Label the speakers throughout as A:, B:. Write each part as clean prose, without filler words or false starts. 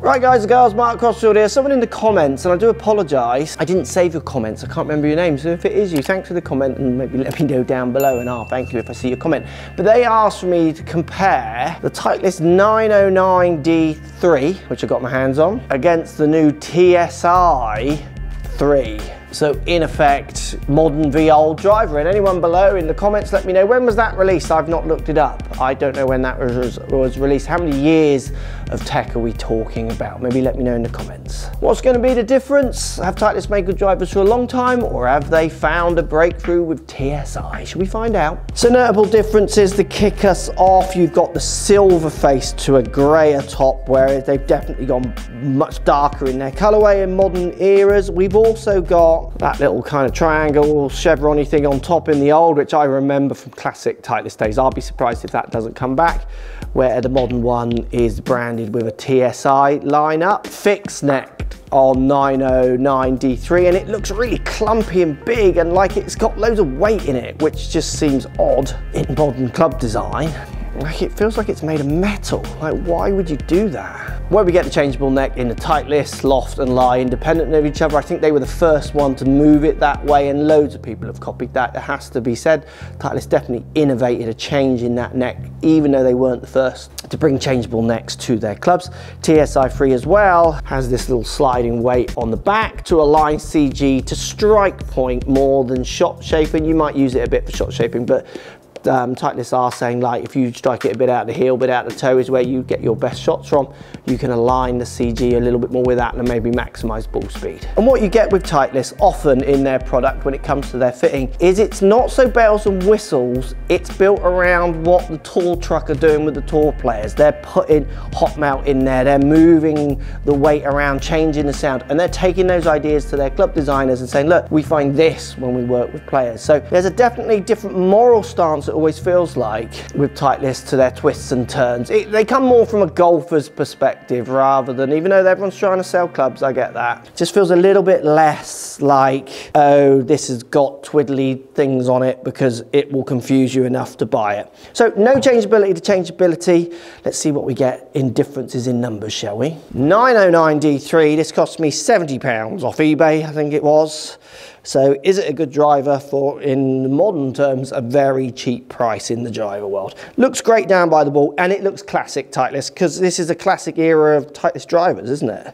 A: Right guys and girls, Mark Crossfield here. Someone in the comments, and I do apologise, I didn't save your comments, I can't remember your name, so if it is you, thanks for the comment and maybe let me know down below and I'll thank you if I see your comment. But they asked for me to compare the Titleist 909D3, which I got my hands on, against the new TSi3. So in effect, modern v old driver. And anyone below in the comments, let me know, when was that released? I've not looked it up. I don't know when that was released. How many years of tech are we talking about? Maybe let me know in the comments. What's going to be the difference? Have Titleist made good drivers for a long time, or have they found a breakthrough with TSi? Should we find out? So notable differences to kick us off. You've got the silver face to a greyer top, where they've definitely gone much darker in their colorway in modern eras. We've also got that little kind of triangle chevron-y thing on top in the old, which I remember from classic Titleist days. I'll be surprised if that doesn't come back, where the modern one is branded with a TSi lineup. Fixed neck on 909D3, and it looks really clumpy and big and like it's got loads of weight in it, which just seems odd in modern club design. Like, it feels like it's made of metal. Like, why would you do that? Where we get the changeable neck in the Titleist, Loft and Lie independent of each other. I think they were the first one to move it that way, and loads of people have copied that. It has to be said. Titleist definitely innovated a change in that neck, even though they weren't the first to bring changeable necks to their clubs. TSi3 as well has this little sliding weight on the back to align CG to strike point more than shot shaping. You might use it a bit for shot shaping, but Titleist are saying, like, if you strike it a bit out the heel, bit out the toe is where you get your best shots from. You can align the CG a little bit more with that and maybe maximize ball speed. And what you get with Titleist often in their product when it comes to their fitting is it's not so bells and whistles, it's built around what the tall truck are doing with the tall players. They're putting hot mount in there, they're moving the weight around, changing the sound, and they're taking those ideas to their club designers and saying, look, we find this when we work with players. So there's a definitely different moral stance, it always feels like, with Titleist to their twists and turns. They come more from a golfer's perspective rather than, even though everyone's trying to sell clubs, I get that. It just feels a little bit less like, oh, this has got twiddly things on it because it will confuse you enough to buy it. So no changeability to changeability. Let's see what we get in differences in numbers, shall we? 909D3, this cost me £70 off eBay, I think it was. So is it a good driver for, in modern terms, a very cheap price in the driver world? Looks great down by the ball, and it looks classic Titleist, because this is a classic era of Titleist drivers, isn't it?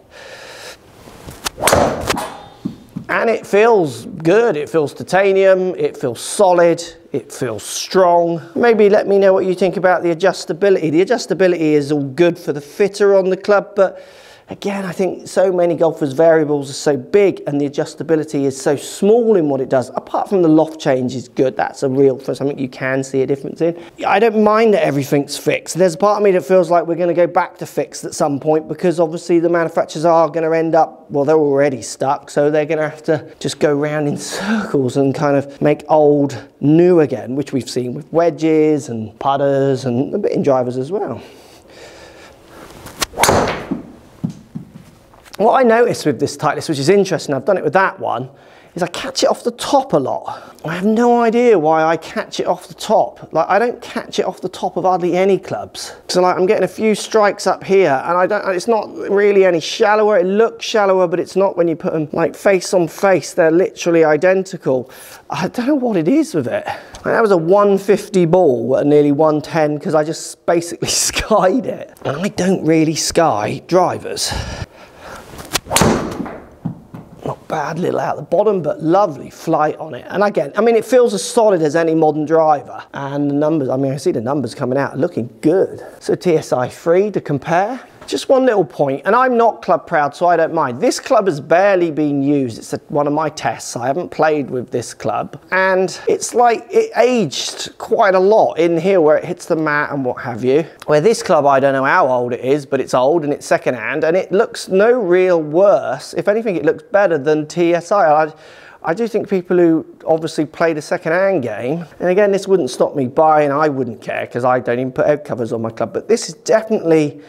A: And it feels good, it feels titanium, it feels solid, it feels strong. Maybe let me know what you think about the adjustability. The adjustability is all good for the fitter on the club, but again, I think so many golfers' variables are so big and the adjustability is so small in what it does. Apart from the loft change is good, that's a real, for something you can see a difference in. I don't mind that everything's fixed. There's a part of me that feels like we're going to go back to fixed at some point, because obviously the manufacturers are going to end up, well, they're already stuck, so they're going to have to just go round in circles and kind of make old new again, which we've seen with wedges and putters and a bit in drivers as well. What I noticed with this Titleist, which is interesting, I've done it with that one, is I catch it off the top a lot. I have no idea why I catch it off the top. Like, I don't catch it off the top of hardly any clubs. So like, I'm getting a few strikes up here, and it's not really any shallower. It looks shallower, but it's not when you put them like face on face. They're literally identical. I don't know what it is with it. That was a 150 ball at nearly 110, because I just basically skied it. And I don't really sky drivers. Not bad, little out the bottom, but lovely flight on it. And again, I mean, it feels as solid as any modern driver. And the numbers, I mean, I see the numbers coming out looking good. So TSi3 to compare. Just one little point, and I'm not club proud, so I don't mind. This club has barely been used. It's one of my tests. I haven't played with this club, and it's like it aged quite a lot in here where it hits the mat and what have you. Where this club, I don't know how old it is, but it's old and it's second hand, and it looks no real worse. If anything, it looks better than TSi. I do think people who obviously play the second-hand game, and again, this wouldn't stop me buying, I wouldn't care, because I don't even put head covers on my club, but this is definitely,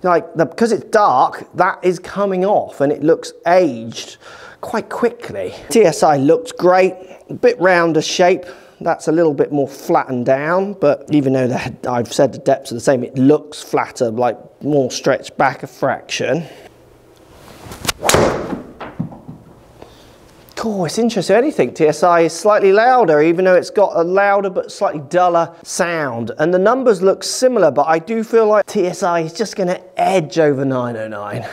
A: like, because it's dark, that is coming off and it looks aged quite quickly. TSi looks great, a bit rounder shape. That's a little bit more flattened down, but even though I've said the depths are the same, it looks flatter, like more stretched back a fraction. Cool, it's interesting. I think TSi is slightly louder, even though it's got a louder but slightly duller sound. And the numbers look similar, but I do feel like TSi is just going to edge over 909.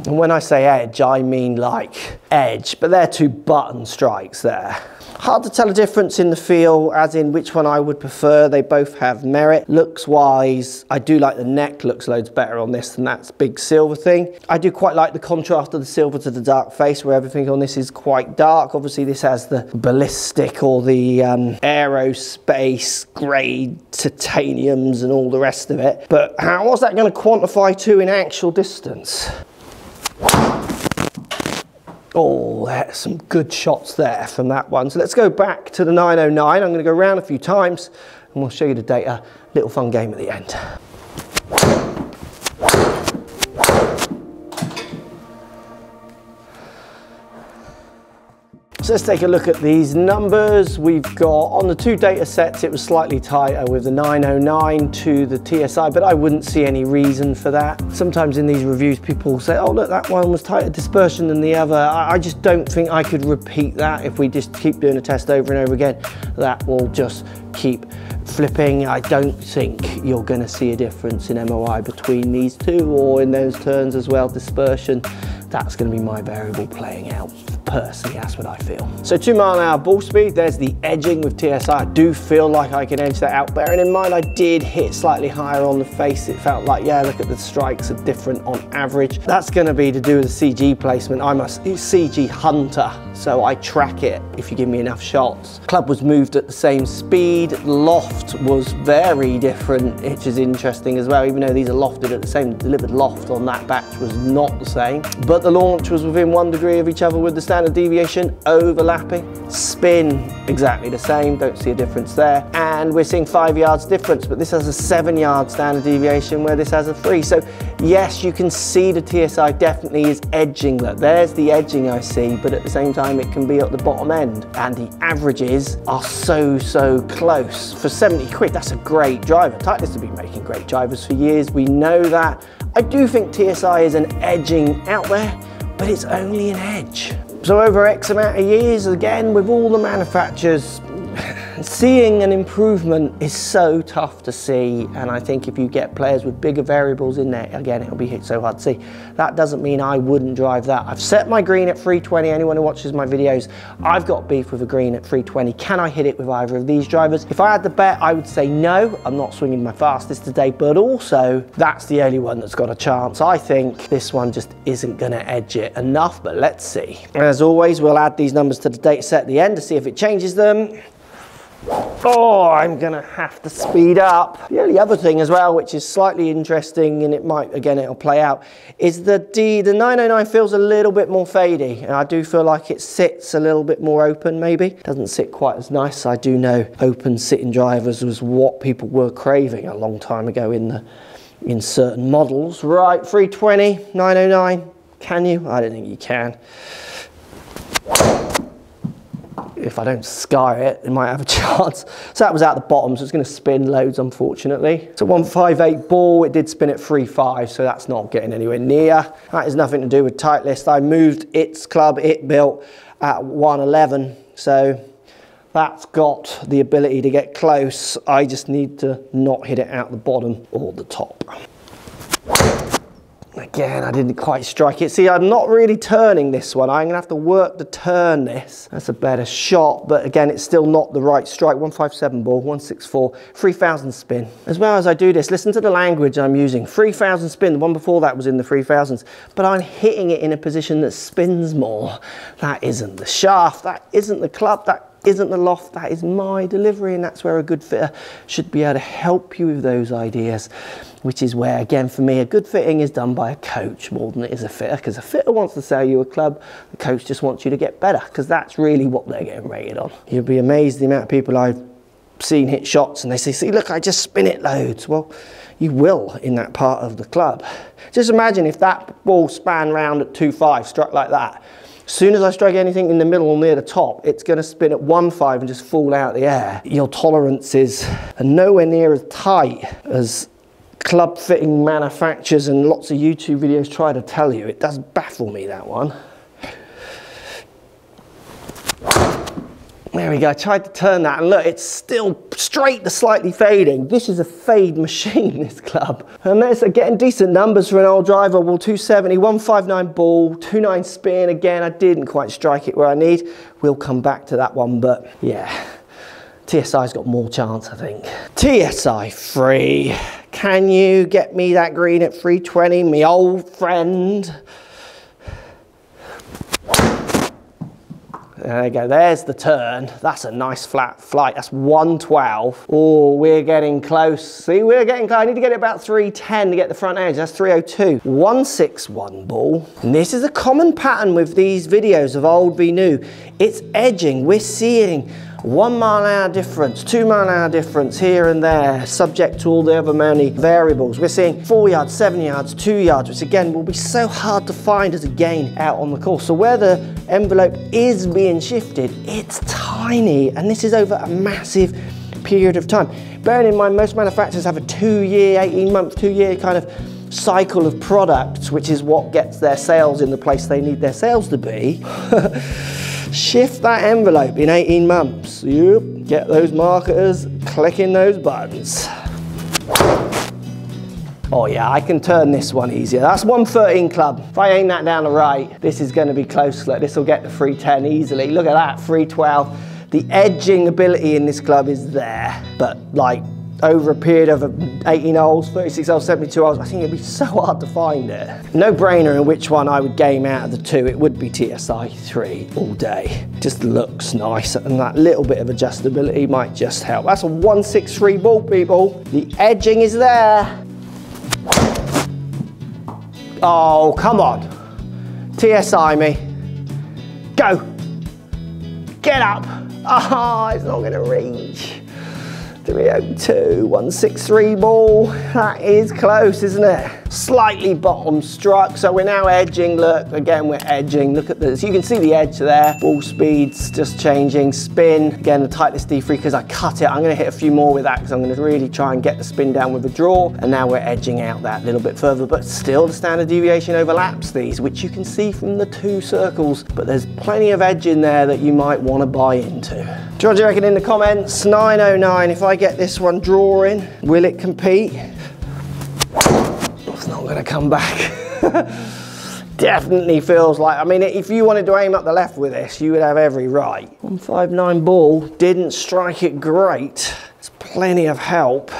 A: And when I say edge, I mean like edge, but they're two button strikes there. Hard to tell a difference in the feel, as in which one I would prefer. They both have merit. Looks wise, I do like the neck, looks loads better on this than that big silver thing. I do quite like the contrast of the silver to the dark face, where everything on this is quite dark. Obviously this has the ballistic or the aerospace grade titaniums and all the rest of it. But what's that going to quantify to in actual distance? Oh, there's some good shots there from that one. So let's go back to the 909. I'm going to go around a few times and we'll show you the data. Little fun game at the end. So let's take a look at these numbers. We've got, on the two data sets, it was slightly tighter with the 909 to the TSi, but I wouldn't see any reason for that. Sometimes in these reviews, people say, oh, look, that one was tighter dispersion than the other. I just don't think I could repeat that. If we just keep doing a test over and over again, that will just keep flipping. I don't think you're going to see a difference in MOI between these two, or in those turns as well, dispersion. That's going to be my variable playing out. Personally, that's what I feel. So 2 mph ball speed, there's the edging with TSi. I do feel like I can edge that out, bearing in mind I did hit slightly higher on the face. It felt like, yeah, look at the strikes are different on average. That's going to be to do with the CG placement. I'm a CG hunter, so I track it if you give me enough shots. Club was moved at the same speed. Loft was very different, which is interesting as well. Even though these are lofted at the same, delivered loft on that batch was not the same. But the launch was within 1 degree of each other with the standard deviation overlapping. Spin exactly the same, don't see a difference there. And we're seeing 5 yards difference, but this has a 7-yard standard deviation where this has a 3. So yes, you can see the TSi definitely is edging that. There's the edging I see, but at the same time it can be at the bottom end. And the averages are so close. For 70 quid, that's a great driver. Titleist have been making great drivers for years, we know that. I do think TSi is an edging out there, but it's only an edge. So over X amount of years, again, with all the manufacturers, seeing an improvement is so tough to see, and I think if you get players with bigger variables in there, again, it'll be so hard to see. That doesn't mean I wouldn't drive that. I've set my green at 320. Anyone who watches my videos, I've got beef with a green at 320. Can I hit it with either of these drivers? If I had to bet, I would say no. I'm not swinging my fastest today, but also that's the only one that's got a chance. I think this one just isn't going to edge it enough, but let's see. As always, we'll add these numbers to the data set at the end to see if it changes them. Oh, I'm gonna have to speed up. The only other thing as well, which is slightly interesting, and it might, again, it'll play out, is that the 909 feels a little bit more fadey, and I do feel like it sits a little bit more open, maybe. Doesn't sit quite as nice. I do know open sitting drivers was what people were craving a long time ago in certain models. Right, 320, 909, can you? I don't think you can. If I don't sky it, it might have a chance. So that was out the bottom, so it's going to spin loads, unfortunately. It's a 158 ball. It did spin at 3.5, so that's not getting anywhere near. That has nothing to do with Titleist. I moved its club, it built at 111, so that's got the ability to get close. I just need to not hit it out the bottom or the top. Again, I didn't quite strike it. See, I'm not really turning this one. I'm gonna have to work to turn this. That's a better shot, but again, it's still not the right strike. 157 ball, 164, 3,000 spin. As well as I do this, listen to the language I'm using. 3,000 spin, the one before that was in the 3,000s, but I'm hitting it in a position that spins more. That isn't the shaft, that isn't the club, that isn't the loft, that is my delivery, and that's where a good fitter should be able to help you with those ideas, which is where, again, for me, a good fitting is done by a coach more than it is a fitter, because a fitter wants to sell you a club, the coach just wants you to get better, because that's really what they're getting rated on. You'll be amazed the amount of people I've seen hit shots and they say, see, look, I just spin it loads. Well, you will in that part of the club. Just imagine if that ball span round at 2.5, struck like that. As soon as I strike anything in the middle or near the top, it's going to spin at 1.5 and just fall out of the air. Your tolerances are nowhere near as tight as club fitting manufacturers and lots of YouTube videos try to tell you. It does baffle me, that one. There we go, I tried to turn that and look, it's still straight to slightly fading. This is a fade machine, this club. And there's getting decent numbers for an old driver. Well, 270, 159 ball, 29 spin. Again, I didn't quite strike it where I need. We'll come back to that one, but yeah, TSi's got more chance, I think. TSi3, can you get me that green at 320, me old friend? There you go, there's the turn. That's a nice flat flight. That's 112. Oh, we're getting close. See, we're getting close. I need to get it about 310 to get the front edge. That's 302. 161 ball. And this is a common pattern with these videos of old v new. It's edging. We're seeing 1 mile an hour difference, 2 mile an hour difference here and there, subject to all the other many variables. We're seeing 4 yards, 7 yards, 2 yards, which again will be so hard to find as a gain out on the course. So where the envelope is being shifted, it's tiny, and this is over a massive period of time. Bearing in mind, most manufacturers have a 2-year, 18-month, 2-year kind of cycle of products, which is what gets their sales in the place they need their sales to be. Shift that envelope in 18 months. Yep, get those marketers clicking those buttons. Oh yeah, I can turn this one easier. That's 113 club. If I aim that down the right, this is going to be close. Look, this will get to 310 easily. Look at that, 312. The edging ability in this club is there, but like over a period of 18 holes, 36 holes, 72 holes, I think it'd be so hard to find it. No brainer in which one I would game out of the two. It would be TSi3 all day. Just looks nice, and that little bit of adjustability might just help. That's a 163 ball, people. The edging is there. Oh, come on. TSi me. Go. Get up. Ah, oh, it's not gonna reach. 302, 163 ball. That is close, isn't it? Slightly bottom struck, so we're now edging. Look, again, we're edging. Look at this. You can see the edge there. Ball speed's just changing. Spin, again, the Titleist T3, because I cut it. I'm gonna hit a few more with that because I'm gonna really try and get the spin down with a draw. And now we're edging out that little bit further, but still the standard deviation overlaps these, which you can see from the 2 circles, but there's plenty of edge in there that you might wanna buy into. What do you reckon in the comments? 909, if I get this one drawing, will it compete? It's not gonna come back. Definitely feels like, I mean, if you wanted to aim up the left with this, you would have every right. 159 ball, didn't strike it great. There's plenty of help.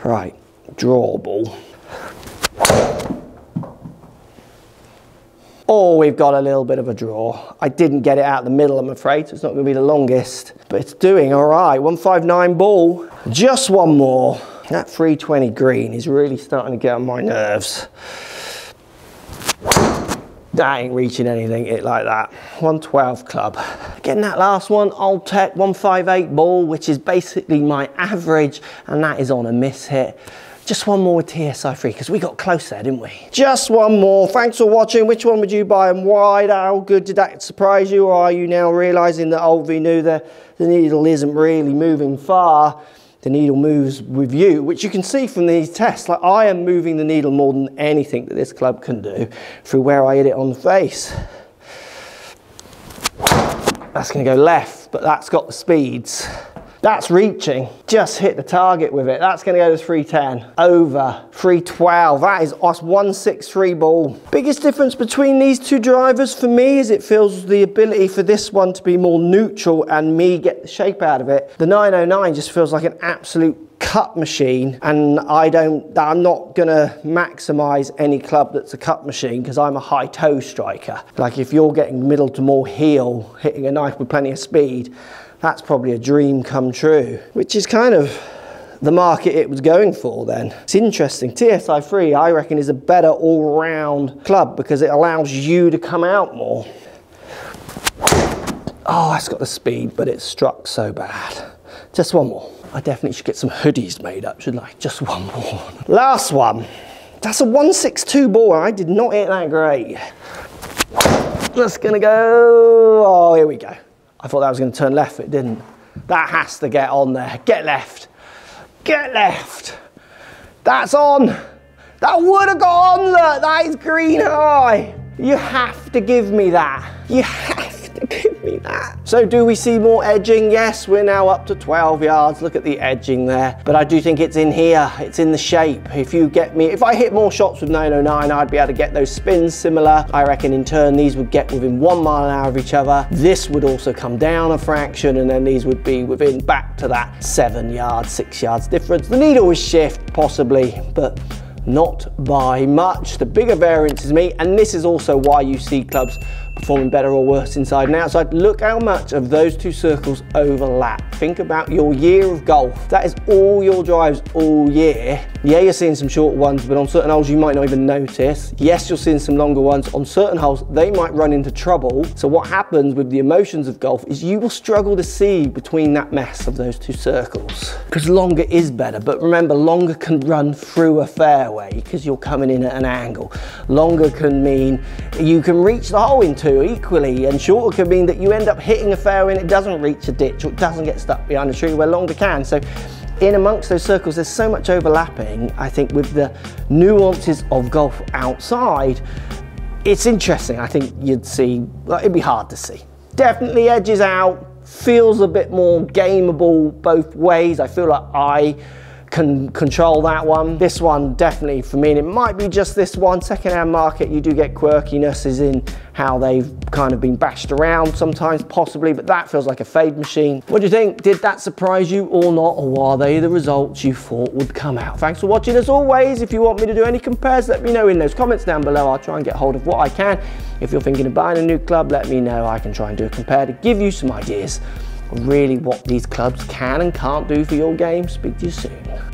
A: Right, draw ball. Oh, we've got a little bit of a draw. I didn't get it out the middle, I'm afraid, so it's not gonna be the longest, but it's doing all right. 159 ball, just one more. That 320 green is really starting to get on my nerves. That ain't reaching anything, it like that. 112 club. Getting that last one, Old Tech 158 ball, which is basically my average, and that is on a miss hit. Just one more with TSi3, because we got close there, didn't we? Just one more. Thanks for watching. Which one would you buy and why? How good did that surprise you? Or are you now realizing that old v new, the needle isn't really moving far? The needle moves with you, which you can see from these tests. Like, I am moving the needle more than anything that this club can do through where I hit it on the face. That's going to go left, but that's got the speeds. That's reaching. Just hit the target with it. That's going to go to 310. Over 312. That's 163 ball. Biggest difference between these 2 drivers for me is it feels the ability for this one to be more neutral and me get the shape out of it. The 909 just feels like an absolute cut machine, and I'm not gonna maximize any club that's a cut machine because I'm a high toe striker. Like, if you're getting middle to more heel, hitting a knife with plenty of speed, that's probably a dream come true, which is kind of the market it was going for then. It's interesting. TSi3, I reckon, is a better all-round club because it allows you to come out more. Oh, it's got the speed, but it struck so bad. Just one more. I definitely should get some hoodies made up, shouldn't I? Just one more. Last one. That's a 162 ball. I did not hit that great. That's gonna go, oh, here we go. I thought that was going to turn left, it didn't. That has to get on there. Get left. Get left. That's on. That would have gone, look, that is green high. You have to give me that. You have to give me that. So do we see more edging? Yes, we're now up to 12 yards. Look at the edging there. But I do think it's in here. It's in the shape. If you get me, if I hit more shots with 909, I'd be able to get those spins similar. I reckon in turn, these would get within 1 mile an hour of each other. This would also come down a fraction, and then these would be within back to that 7 yards, 6 yards difference. The needle would shift possibly, but not by much. The bigger variance is me, and this is also why you see clubs performing better or worse inside and outside. Look how much of those two circles overlap. Think about your year of golf. That is all your drives all year. Yeah, you're seeing some short ones, but on certain holes you might not even notice. Yes, you're seeing some longer ones. On certain holes, they might run into trouble. So what happens with the emotions of golf is you will struggle to see between that mess of those two circles. Because longer is better, but remember, longer can run through a fairway because you're coming in at an angle. Longer can mean you can reach the hole in two equally, and shorter can mean that you end up hitting a fairway and it doesn't reach a ditch or it doesn't get stuck behind a tree, where longer can. So in amongst those circles, there's so much overlapping. I think with the nuances of golf outside, it's interesting. I think you'd see, it'd be hard to see. Definitely edges out, feels a bit more gameable both ways. I feel like I can control that one. This one definitely for me, and it might be just this one. Second-hand market, you do get quirkinesses in how they've kind of been bashed around sometimes, possibly, but that feels like a fade machine. What do you think? Did that surprise you or not, or are they the results you thought would come out? Thanks for watching as always. If you want me to do any compares, let me know in those comments down below. I'll try and get hold of what I can. If you're thinking of buying a new club, let me know. I can try and do a compare to give you some ideas really what these clubs can and can't do for your game. Speak to you soon.